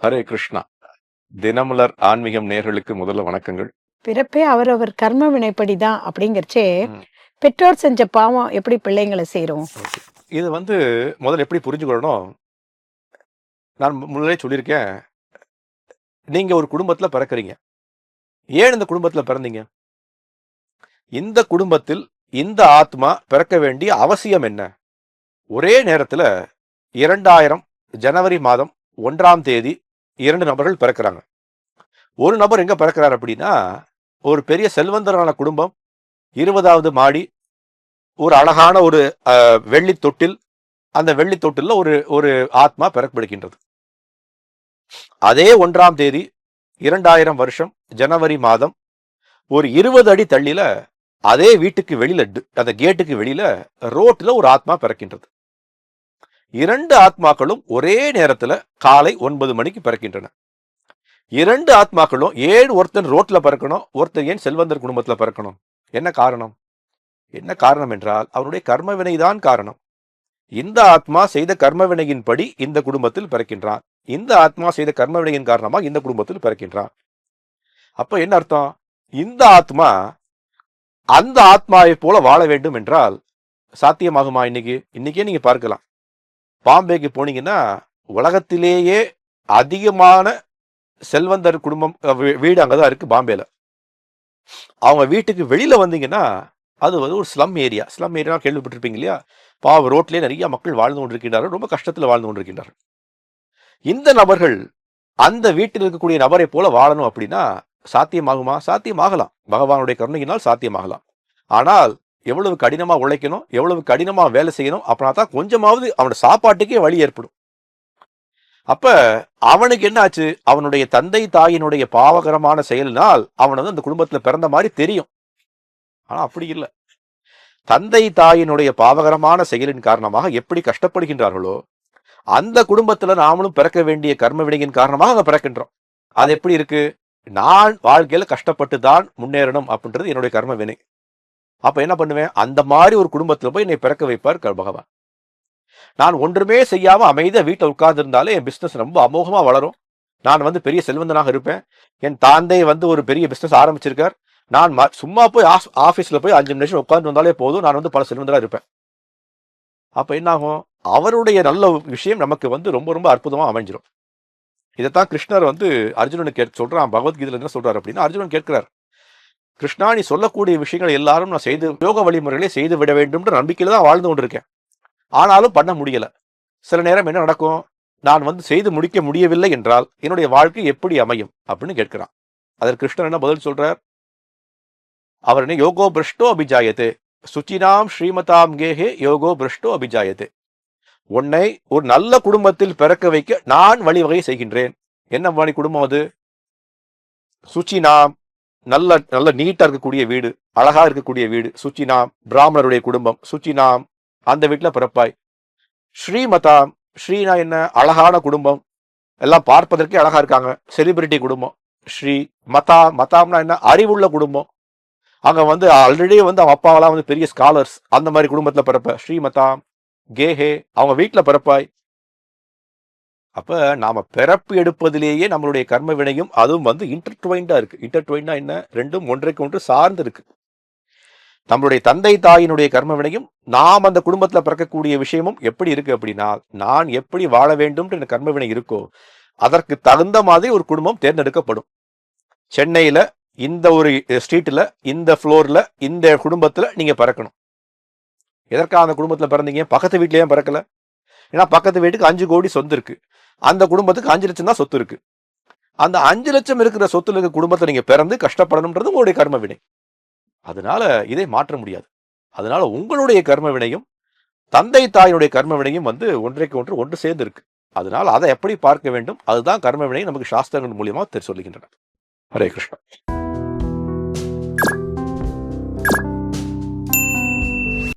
ஹரே கிருஷ்ணா. தினமலர் ஆன்மீகம் நேயர்களுக்கு முதல்ல வணக்கங்கள். பிறப்பே அவரவர் கர்ம வினைப்படிதான் அப்படிங்கிறச்சே பெற்றோர் செஞ்ச பாவம் எப்படி பிள்ளைங்களை செய்றோம்? இது முதல்ல எப்படி புரிஞ்சுக்கணும், நான் முன்னாடியே சொல்லியிருக்கேன். நீங்க ஒரு குடும்பத்துல பிறக்கிறீங்க. ஏன் இந்த குடும்பத்துல பிறந்தீங்க? இந்த குடும்பத்தில் இந்த ஆத்மா பிறக்க வேண்டிய அவசியம் என்ன? ஒரே நேரத்துல 2000 ஜனவரி மாதம் 1ஆம் தேதி 2 நபர்கள் பிறக்கிறாங்க. ஒரு நபர் எங்க பிறக்கிறார் அப்படின்னா, ஒரு பெரிய செல்வந்தரான குடும்பம், 20வது மாடி, ஒரு அழகான ஒரு வெள்ளி தொட்டில். அந்த வெள்ளி தொட்டில்ல ஒரு ஆத்மா பிறப்படுகின்றது. அதே 1ஆம் தேதி 2000 வருஷம் ஜனவரி மாதம் ஒரு 20 அடி தள்ளில அதே வீட்டுக்கு வெளியில, அந்த கேட்டுக்கு வெளியில ரோட்ல ஒரு ஆத்மா பிறக்கின்றது. 2 ஆத்மாக்களும் ஒரே நேரத்துல காலை 9 மணிக்கு பிறக்கின்றன. 2 ஆத்மாக்களும் ஏன் ஒருத்தன் ரோட்ல பிறக்கணும், ஒருத்தன் ஏன் செல்வந்தர் குடும்பத்துல பிறக்கணும்? என்ன காரணம்? என்ன காரணம் என்றால் அவருடைய கர்மவினைதான் காரணம். இந்த ஆத்மா செய்த கர்மவினையின் படி இந்த குடும்பத்தில் பிறக்கின்றான். இந்த ஆத்மா செய்த கர்மவினையின் காரணமாக இந்த குடும்பத்தில் பிறக்கின்றான். அப்ப என்ன அர்த்தம்? இந்த ஆத்மா அந்த ஆத்மாவை போல வாழ வேண்டும் என்றால் சாத்தியமாகுமா? இன்னைக்கே நீங்க பார்க்கலாம். பாம்பேக்கு போனீங்கன்னா உலகத்திலேயே அதிகமான செல்வந்தர் குடும்பம் வீடு அங்கதான் இருக்கு, பாம்பேல. அவங்க வீட்டுக்கு வெளியில வந்தீங்கன்னா அது ஒரு ஸ்லம் ஏரியா. ஸ்லம் ஏரியா கேள்விப்பட்டிருப்பீங்க இல்லையா? பாவ ரோட்லயே நிறைய மக்கள் வாழ்ந்து கொண்டிருக்கின்றார்கள், ரொம்ப கஷ்டத்துல வாழ்ந்து கொண்டிருக்கின்றார்கள். இந்த நபர்கள் அந்த வீட்டில் இருக்கக்கூடிய நபரை போல வாழணும் அப்படின்னா சாத்தியமாகுமா? சாத்தியமாகலாம், பகவானுடைய கருணையினால் சாத்தியமாகலாம். ஆனால் எவ்வளவு கடினமா உழைக்கணும், எவ்வளவு கடினமா வேலை செய்யணும், அப்படின்னா தான் கொஞ்சமாவது அவனோட சாப்பாட்டுக்கே வழி ஏற்படும். அப்ப அவனுக்கு என்ன ஆச்சு? அவனுடைய தந்தை தாயினுடைய பாவகரமான செயலினால் அவன் அந்த குடும்பத்துல பிறந்த மாதிரி தெரியும். ஆனா அப்படி இல்லை. தந்தை தாயினுடைய பாவகரமான செயலின் காரணமாக எப்படி கஷ்டப்படுகின்றார்களோ அந்த குடும்பத்துல நாமளும் பிறக்க வேண்டிய கர்ம வினையின் காரணமாக அங்க பிறக்கின்றோம். அது எப்படி இருக்கு? நான் வாழ்க்கையில கஷ்டப்பட்டு தான் முன்னேறணும் அப்படின்றது என்னுடைய கர்ம வினை. அப்ப என்ன பண்ணுவேன்? அந்த மாதிரி ஒரு குடும்பத்துல போய் என்னை பிறக்க வைப்பார் பகவான். நான் ஒன்றுமே செய்யாம அமைதியா வீட்டில் உட்கார்ந்து இருந்தாலே என் பிசினஸ் ரொம்ப அமோகமா வளரும். நான் பெரிய செல்வந்தனாக இருப்பேன். என் தந்தை ஒரு பெரிய பிசினஸ் ஆரம்பிச்சிருக்கார். நான் சும்மா போய் ஆபீஸ்ல போய் 5 நிமிஷம் உட்கார்ந்து வந்தாலே போதும், நான் பல செல்வந்தரா இருப்பேன். அப்ப என்ன ஆகும்? அவருடைய நல்ல விஷயம் நமக்கு ரொம்ப ரொம்ப அற்புதமா அமைஞ்சிடும். இதைத்தான் கிருஷ்ணர் அர்ஜுனனுக்கு சொல்றான். பகவத்கீதையில என்ன சொல்றாரு அப்படின்னா, அர்ஜுனன் கேட்கிறார், கிருஷ்ணா, நீ சொல்லக்கூடிய விஷயங்கள் எல்லாரும் நான் செய்து யோக வழிமுறைகளை செய்து விட வேண்டும்ன்ற நம்பிக்கையில தான் வாழ்ந்து கொண்டிருக்கேன். ஆனாலும் பண்ண முடியல. சில நேரம் என்ன நடக்கும்? நான் செய்து முடிக்க முடியவில்லை என்றால் என்னுடைய வாழ்க்கை எப்படி அமையும் அப்படின்னு கேட்கிறான். அதற்கு கிருஷ்ணர் என்ன பதில் சொல்றார்? அவர் என்ன, யோகோ பிரஷ்டோ அபிஜாயத்தே சுச்சினாம் ஸ்ரீமதாம் கேஹே யோகோ பிரஷ்டோ அபிஜாயத்தே. உன்னை ஒரு நல்ல குடும்பத்தில் பிறக்க வைக்க நான் வழிவகை செய்கின்றேன். என்ன மாதிரி குடும்பம் அது? சுச்சினாம், நல்ல நல்ல நீட்டா இருக்கக்கூடிய வீடு, அழகா இருக்கக்கூடிய வீடு. சுச்சினாம், பிராமணருடைய குடும்பம். சுச்சினாம், அந்த வீட்டுல பிறப்பாய். ஸ்ரீமதாம், ஸ்ரீனா என்ன? அழகான குடும்பம், எல்லாம் பார்ப்பதற்கே அழகா இருக்காங்க, செலிபிரிட்டி குடும்பம். ஸ்ரீ மதா, மதாம்னா என்ன? அறிவுள்ள குடும்பம். அங்க ஆல்ரெடி அவங்க அப்பாவெல்லாம் பெரிய ஸ்காலர்ஸ், அந்த மாதிரி குடும்பத்துல பிறப்ப. ஸ்ரீமதாம் கேஹே, அவங்க வீட்டுல பிறப்பாய். அப்ப நாம பிறப்பு எடுப்பதிலேயே நம்மளுடைய கர்ம வினையும் அதுவும் இன்டர்ட்வைண்டா இருக்கு. இன்டர்ட்வைண்டா என்ன? ரெண்டும் ஒன்றைக்கு ஒன்று சார்ந்து இருக்கு. நம்மளுடைய தந்தை தாயினுடைய கர்ம வினையும் நாம் அந்த குடும்பத்துல பிறக்கக்கூடிய விஷயமும் எப்படி இருக்கு அப்படின்னா, நான் எப்படி வாழ வேண்டும் என்ற கர்ம வினை இருக்கோ அதற்கு தகுந்த மாதிரி ஒரு குடும்பம் தேர்ந்தெடுக்கப்படும். சென்னையில இந்த ஒரு ஸ்ட்ரீட்ல, இந்த ஃப்ளோர்ல, இந்த குடும்பத்துல நீங்க பிறக்கணும். எதற்காக அந்த குடும்பத்துல பிறந்தீங்க? பக்கத்து வீட்லயே பிறக்கல. ஏன்னா பக்கத்து வீட்டுக்கு 5 கோடி சொத்து இருக்கு, அந்த குடும்பத்துக்கு 5 லட்சம் தான் சொத்து இருக்கு. அந்த 5 லட்சம் இருக்கிற சொத்துல இருக்க குடும்பத்தை நீங்க பிறந்து கஷ்டப்படணும்ன்றது உங்களுடைய கர்ம வினை. அதனால இதை மாற்ற முடியாது. அதனால உங்களுடைய கர்ம வினையும் தந்தை தாயினுடைய கர்ம வினையும் ஒன்றைக்கு ஒன்று சேர்ந்து இருக்கு. அதனால அதை எப்படி பார்க்க வேண்டும், அதுதான் கர்ம வினை நமக்கு சாஸ்திரங்கள் மூலியமா சொல்லுகின்றன. ஹரே கிருஷ்ணா.